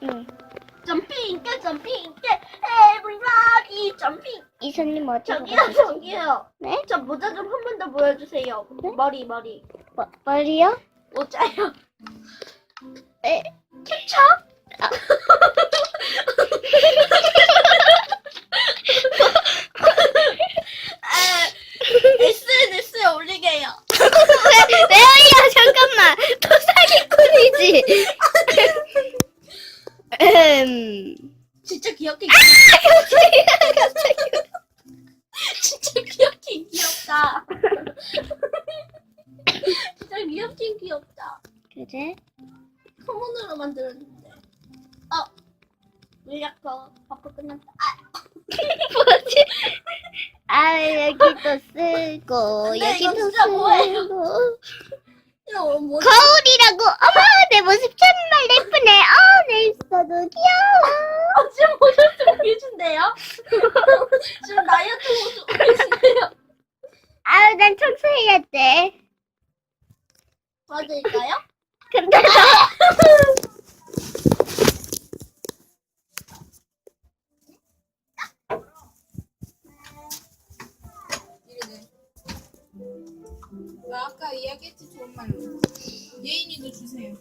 응. 점핑 깨 점핑 깨 everybody 점핑. 이사님 어디 저기요 가셨지? 저기요. 네? 저 모자 좀 한 번 더 보여주세요. 네? 머리 머리요? 모자요. 네. 캡처? 아. SNS에 올리게요. 왜 올려? 잠깐만. 또 사기꾼이지. 진짜 귀엽게. 갑자기. 진짜 귀엽긴 귀엽다. 진짜 귀엽긴 귀엽다. 그래? 소문으로 만들었는데. 물약거 버프 끝났다. 뭐지? 여기도 쓰고, 근데 이거 여기도 진짜 뭐예요? 쓰고. 이거 뭐? 거울이라고. 어머, 내 모습 정말 예쁘네. 내 입술도 귀여워. 지금 모습 보여준대요? 지금 다이어트 모습 보여준대요. 난 청소해야 돼. 도와드릴까요? 근데 나 아까 이야기했지 좋은 말로. 예인이도 주세요.